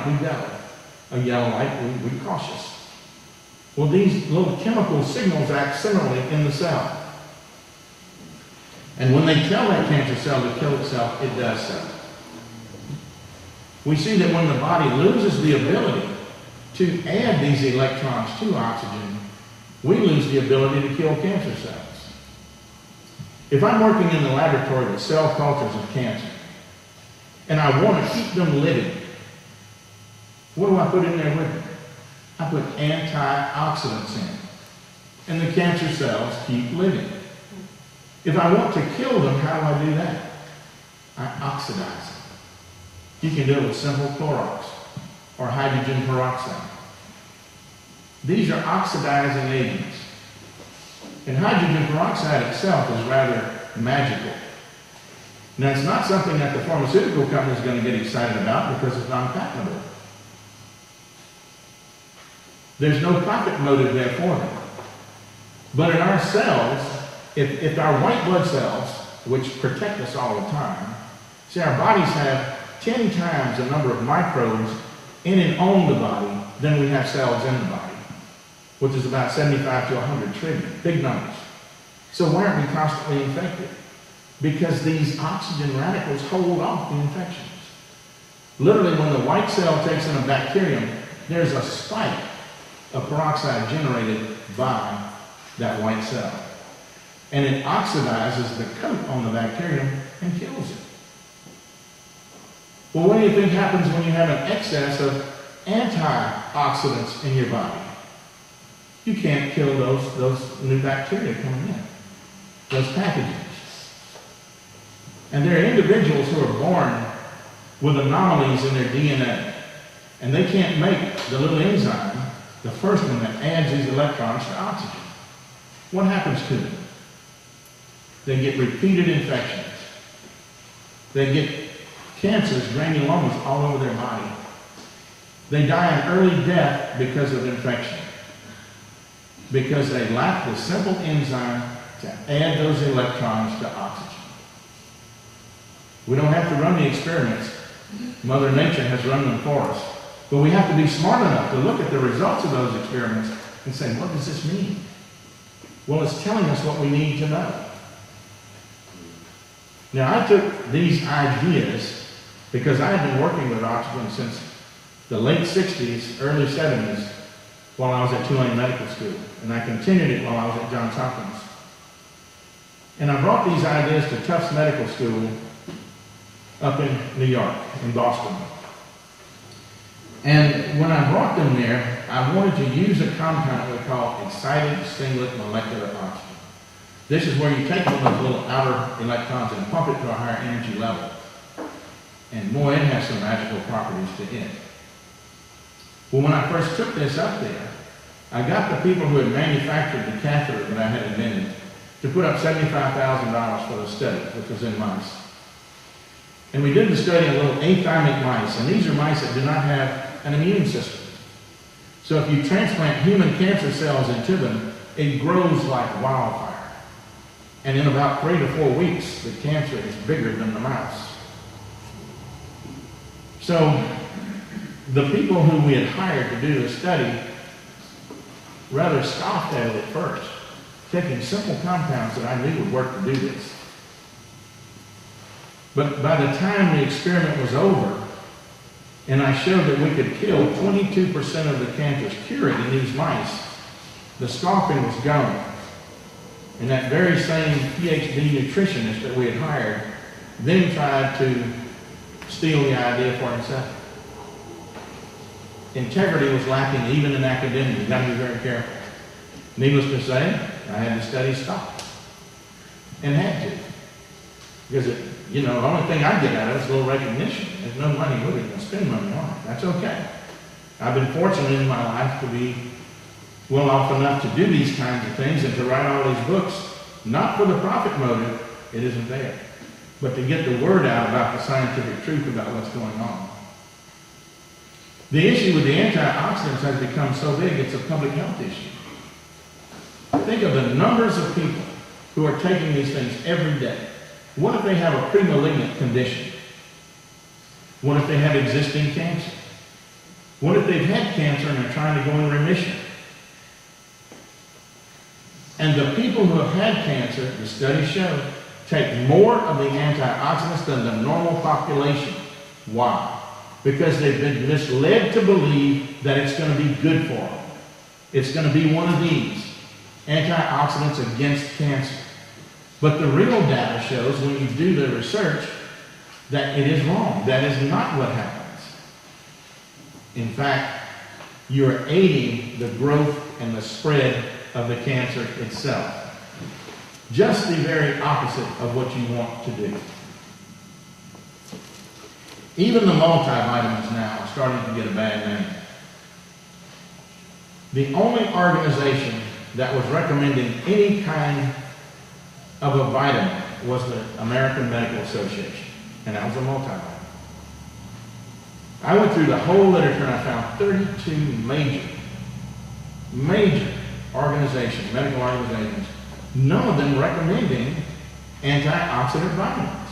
light, we go. A yellow light, we're cautious. Well, these little chemical signals act similarly in the cell. And when they tell that cancer cell to kill itself, it does so. We see that when the body loses the ability to add these electrons to oxygen, we lose the ability to kill cancer cells. If I'm working in the laboratory with cell cultures of cancer, and I want to keep them living, what do I put in there with them? I put antioxidants in, and the cancer cells keep living. If I want to kill them, how do I do that? I oxidize them. You can do it with simple Clorox or hydrogen peroxide. These are oxidizing agents. And hydrogen peroxide itself is rather magical. Now, it's not something that the pharmaceutical company is going to get excited about because it's non-patentable. There's no profit motive there for them. But in our cells, if our white blood cells, which protect us all the time, see, our bodies have 10 times the number of microbes in and on the body than we have cells in the body, which is about 75 to 100 trillion, big numbers. So why aren't we constantly infected? Because these oxygen radicals hold off the infections. Literally, when the white cell takes in a bacterium, there's a spike of peroxide generated by that white cell. And it oxidizes the coat on the bacterium and kills it. Well, what do you think happens when you have an excess of antioxidants in your body? You can't kill those new bacteria coming in, those pathogens. And there are individuals who are born with anomalies in their DNA, and they can't make the little enzyme, the first one that adds these electrons to oxygen. What happens to them? They get repeated infections. They get cancers, granulomas all over their body. They die an early death because of infection, because they lack the simple enzyme to add those electrons to oxygen. We don't have to run the experiments. Mother Nature has run them for us. But we have to be smart enough to look at the results of those experiments and say, what does this mean? Well, it's telling us what we need to know. Now, I took these ideas because I had been working with oxygen since the late 60s, early 70s, while I was at Tulane Medical School. And I continued it while I was at Johns Hopkins. And I brought these ideas to Tufts Medical School up in New York, in Boston. And when I brought them there, I wanted to use a compound we call excited singlet molecular oxygen. This is where you take one of those little outer electrons and pump it to a higher energy level. And boy, it has some magical properties to it. Well, when I first took this up there, I got the people who had manufactured the catheter that I had invented to put up $75,000 for the study, which was in mice. And we did the study in little athymic mice, and these are mice that do not have an immune system. So if you transplant human cancer cells into them, it grows like wildfire. And in about 3 to 4 weeks, the cancer is bigger than the mouse. So the people whom we had hired to do the study rather scoffed at it at first, taking simple compounds that I knew would work to do this. But by the time the experiment was over, and I showed that we could kill 22% of the cancers, cure it in these mice, the scoffing was gone. And that very same PhD nutritionist that we had hired then tried to steal the idea for himself. Integrity was lacking even in academia. You've got to be very careful. Needless to say, I had the study stopped. And had to. Because the only thing I get out of it is a little recognition. There's no money with it. You can spend money on it. That's okay. I've been fortunate in my life to be well off enough to do these kinds of things and to write all these books, not for the profit motive, it isn't there, but to get the word out about the scientific truth about what's going on. The issue with the antioxidants has become so big, it's a public health issue. Think of the numbers of people who are taking these things every day. What if they have a premalignant condition? What if they have existing cancer? What if they've had cancer and they're trying to go in remission? And the people who have had cancer, the studies show, take more of the antioxidants than the normal population. Why? Because they've been misled to believe that it's going to be good for them. It's going to be one of these, antioxidants against cancer. But the real data shows, when you do the research, that it is wrong. That is not what happens. In fact, you're aiding the growth and the spread of the cancer itself. Just the very opposite of what you want to do. Even the multivitamins now are starting to get a bad name. The only organization that was recommending any kind of a vitamin was the American Medical Association, and that was a multivitamin. I went through the whole literature and I found 32 major organizations, medical organizations, none of them recommending antioxidant vitamins.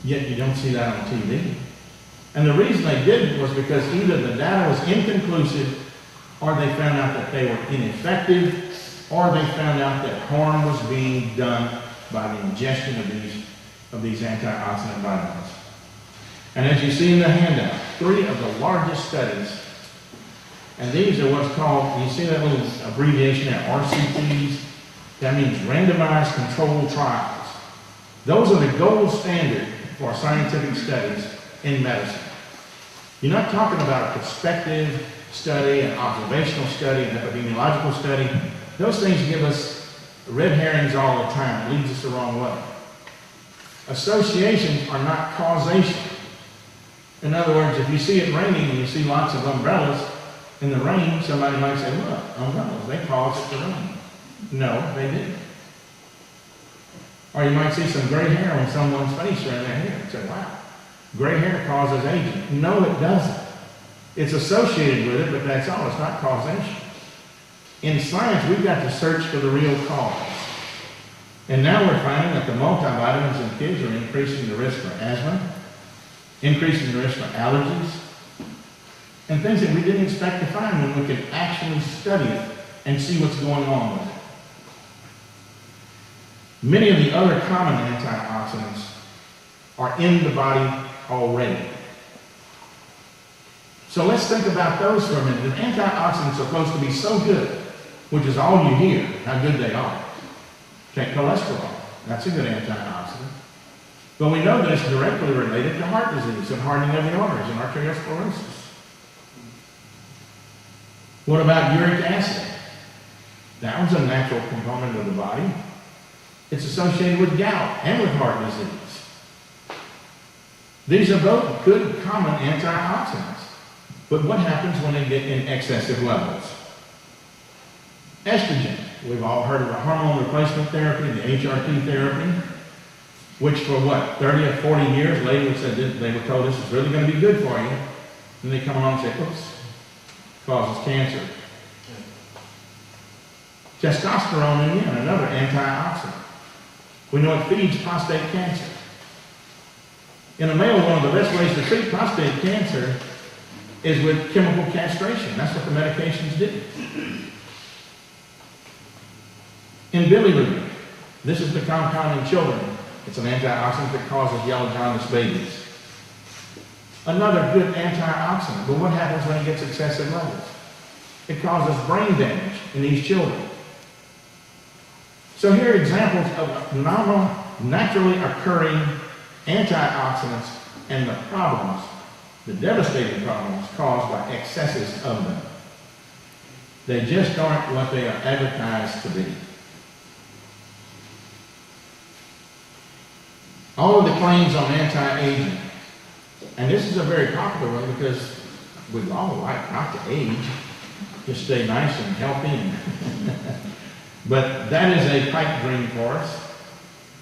Yet you don't see that on TV. And the reason they didn't was because either the data was inconclusive, or they found out that they were ineffective, or they found out that harm was being done by the ingestion of these antioxidant vitamins. And as you see in the handout, 3 of the largest studies, and these are what's called, you see that little abbreviation there, RCTs? That means randomized controlled trials. Those are the gold standard for scientific studies in medicine. You're not talking about a prospective study, an observational study, an epidemiological study. Those things give us red herrings all the time. It leads us the wrong way. Associations are not causation. In other words, if you see it raining and you see lots of umbrellas in the rain, somebody might say, look, umbrellas, they caused it to rain. No, they didn't. Or you might see some gray hair on someone's face around their hair and say, wow, gray hair causes aging. No, it doesn't. It's associated with it, but that's all. It's not causation. In science, we've got to search for the real cause. And now we're finding that the multivitamins in kids are increasing the risk for asthma, increasing the risk for allergies, and things that we didn't expect to find when we could actually study it and see what's going on with it. Many of the other common antioxidants are in the body already. So let's think about those for a minute. The antioxidants are supposed to be so good, which is all you hear, how good they are. Take cholesterol. That's a good antioxidant. But we know that it's directly related to heart disease and hardening of the arteries and arteriosclerosis. What about uric acid? That one's a natural component of the body. It's associated with gout and with heart disease. These are both good common antioxidants. But what happens when they get in excessive levels? Estrogen. We've all heard of the hormone replacement therapy, the HRT therapy, which for what, 30 or 40 years later they were told this is really going to be good for you. And they come along and say, oops, causes cancer. Testosterone, again, another antioxidant. We know it feeds prostate cancer. In a male, one of the best ways to treat prostate cancer is with chemical castration. That's what the medications do. In bilirubin, this is the compound in children. It's an antioxidant that causes yellow jaundice babies. Another good antioxidant, but what happens when it gets excessive levels? It causes brain damage in these children. So here are examples of normal, naturally occurring antioxidants and the problems, the devastating problems caused by excesses of them. They just aren't what they are advertised to be. All of the claims on anti-aging, and this is a very popular one because we'd all like not to age, just stay nice and healthy. But that is a pipe dream for us.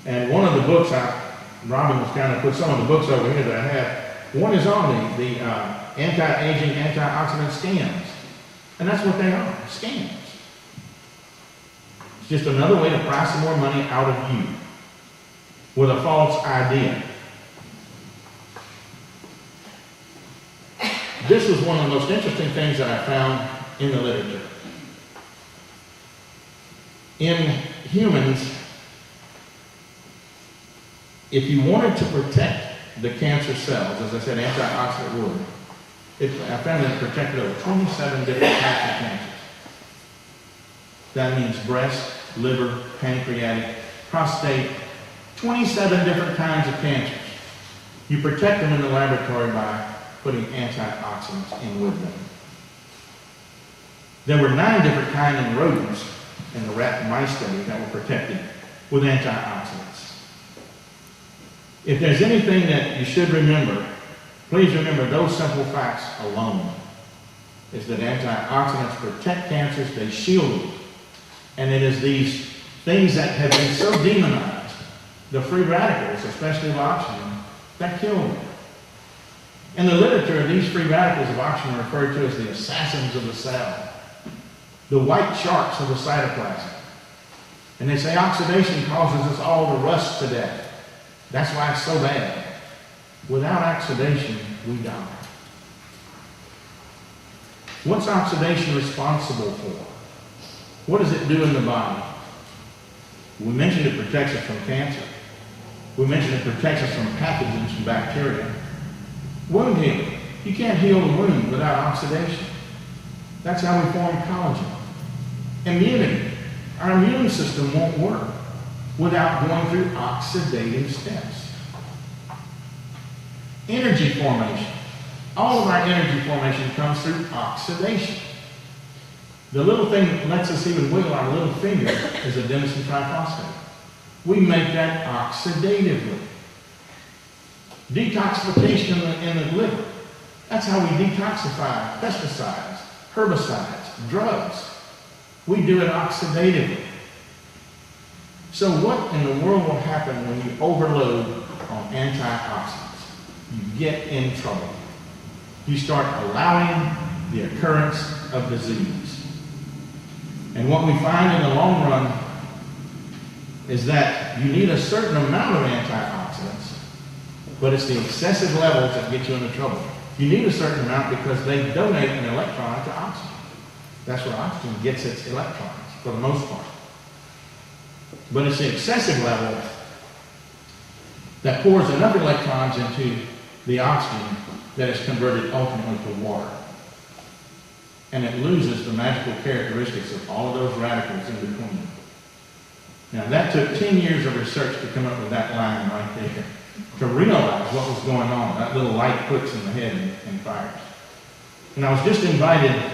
And one of the books, Robin was kind of put some of the books over here that I have. One is on the anti-aging, antioxidant scams. And that's what they are, scams. It's just another way to pry some more money out of you with a false idea. this was one of the most interesting things that I found in the literature. In humans, if you wanted to protect the cancer cells, as I said, antioxidant would, I found that it protected over 27 different types of cancers. That means breast, liver, pancreatic, prostate, 27 different kinds of cancers. You protect them in the laboratory by putting antioxidants in with them. There were 9 different kinds in rodents in the rat and mice study that were protected with antioxidants. If there's anything that you should remember, please remember those simple facts alone, is that antioxidants protect cancers, they shield them. And it is these things that have been so demonized, the free radicals, especially of oxygen, that kill them. In the literature, these free radicals of oxygen are referred to as the assassins of the cell, the white sharks of the cytoplasm. And they say oxidation causes us all to rust to death. That's why it's so bad. Without oxidation, we die. What's oxidation responsible for? What does it do in the body? We mentioned it protects us from cancer. We mentioned it protects us from pathogens and bacteria. Wound healing. You can't heal a wound without oxidation. That's how we form collagen. Immunity. Our immune system won't work without going through oxidative steps. Energy formation. All of our energy formation comes through oxidation. The little thing that lets us even wiggle our little finger is adenosine triphosphate. We make that oxidatively. Detoxification in the liver. That's how we detoxify pesticides, herbicides, drugs. We do it oxidatively. So what in the world will happen when you overload on antioxidants? You get in trouble. You start allowing the occurrence of disease. And what we find in the long run is that you need a certain amount of antioxidants, but it's the excessive levels that get you into trouble. You need a certain amount because they donate an electron to oxygen. That's where oxygen gets its electrons, for the most part. But it's the excessive level that pours enough electrons into the oxygen that is converted ultimately to water. And it loses the magical characteristics of all of those radicals in between. Now that took 10 years of research to come up with that line right there, to realize what was going on. That little light clicks in the head and fires. And I was just invited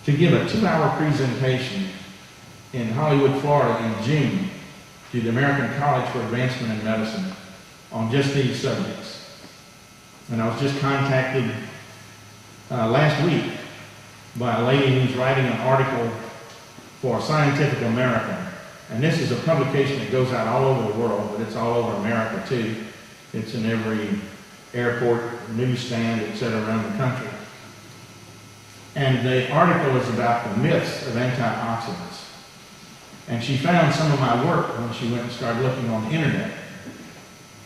to give a 2-hour presentation in Hollywood, Florida in June to the American College for Advancement in Medicine on just these subjects. And I was just contacted last week by a lady who's writing an article for Scientific American. And this is a publication that goes out all over the world, but it's all over America too. It's in every airport, newsstand, etc. around the country. And the article is about the myths of antioxidants. And she found some of my work when she went and started looking on the internet.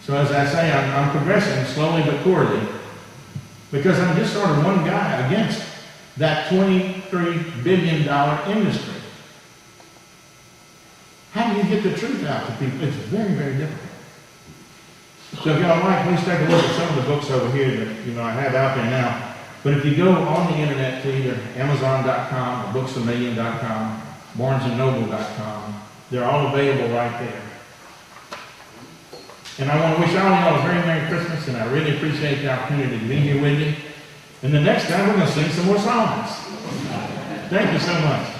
So as I say, I'm progressing slowly but surely, because I'm just sort of one guy against that $23 billion industry. How do you get the truth out to people? It's very, very difficult. So if y'all like, please take a look at some of the books over here that I have out there now. But if you go on the internet to either Amazon.com or BooksAMillion.com, BarnesandNoble.com, they're all available right there. And I want to wish all of y'all a very Merry Christmas, and I really appreciate the opportunity to be here with you. And the next time we're going to sing some more songs. Thank you so much.